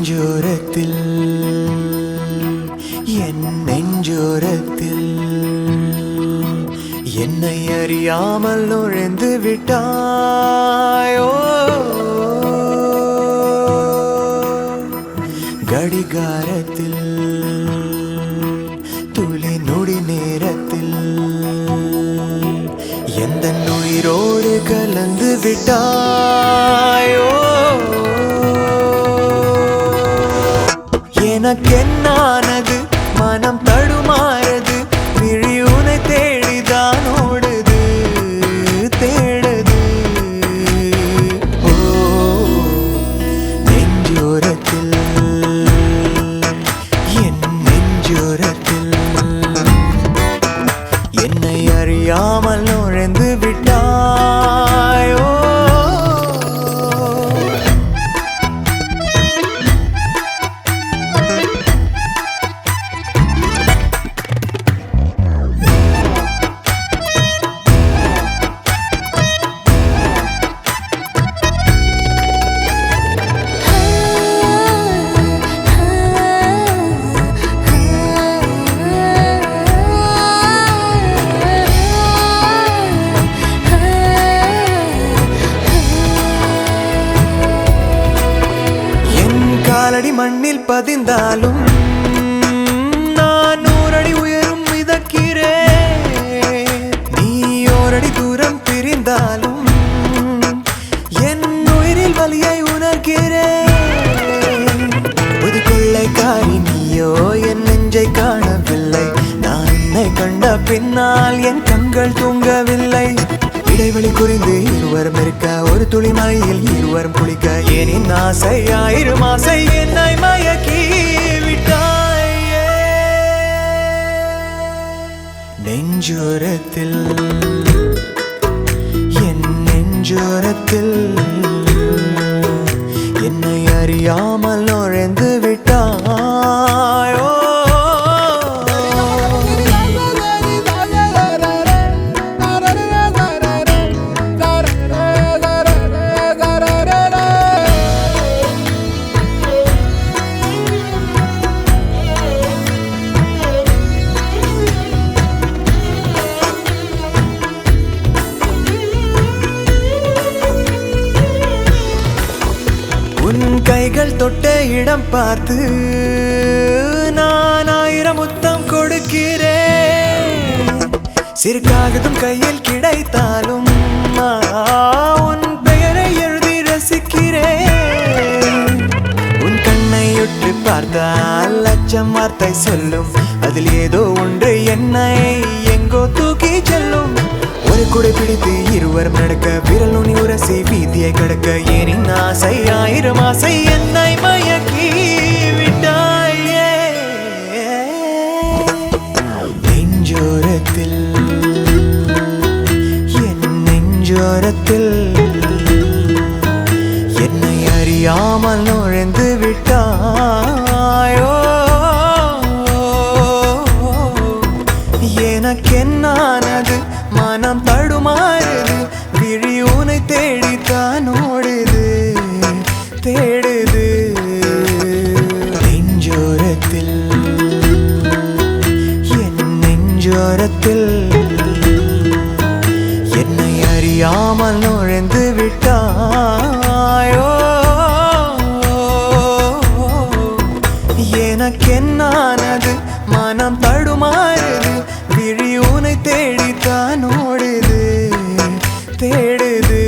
நெஞ்சோரத்தில் என் நெஞ்சோரத்தில் என்னை அறியாமல் நுழைந்து விட்டாயோ கடிகாரத்தில் துளி நொடி நேரத்தில் எந்த உயிரோடு கலந்து விட்டாயோ எனக்கென்னானது மனம் தடுமாறது விழி உனை தேடிதான் ஓடுது தேடுது ஓ நெஞ்சோரத்தில் என் நெஞ்சோரத்தில் என்னை அறியாமல் நுழைந்து விட்டாயோ காலடி மண்ணில் பதிந்தாலும் நான் 100 அடி உயரும் மிதக்கிறேன் நீ 1 அடி தூரம் பிரிந்தாலும் என் உயிரில் வலியை உணர்கிறேன் புது கொள்ளைக்காரி நீயோ என் நெஞ்சை காணவில்லை நான் உன்னை கண்ட பின்னால் என் கண்கள் தூங்கவில்லை இடைவெளி குறிந்து இருவரும் இருக்க ஒரு துளி மழையில் இருவரும் குளிக்க ஏனின் ஆசை 1000 ஆசை என்னை மயக்கி விட்டாயே நெஞ்சோரத்தில் என் நெஞ்சோரத்தில் என்னை அறியாமல் நுழைந்து விட்டாயோ உன் கைகள் தொட்ட இடம் பார்த்து நான் 1000 முத்தம் கொடுக்கிறேன் சிறு காகிதம் கையில் கிடைத்தாலும் உன் பெயரை எழுதி ரசிக்கிறேன் உன் கண்ணை உற்று பார்த்தால் லட்சம் வார்த்தை சொல்லும் அதில் ஏதோ ஒன்று என்னை எங்கோ தூக்கி செல்லும் ஒரு குடை பிடித்து இருவரும் நடக்க விரல் நுனி உரசி வீதியை கடக்க ஏனின் ஆசை 1000 ஆசை என்னை மயக்கி விட்டாயே நெஞ்சோரத்தில் என் நெஞ்சோரத்தில் என்னை அறியாமல் நுழைந்து விட்டாயோ எனக்கென்னானது மனம் தடுமாறுது விழி உனை தேடித்தான் ஓடுது தேடுது நெஞ்சோரத்தில் என் நெஞ்சோரத்தில் என்னை அறியாமல் நுழைந்து விட்டாயோ எனக்கென்னானது மனம் தடுமாறுது விழி உனை தேடித்தான் ஓடுது தேடுது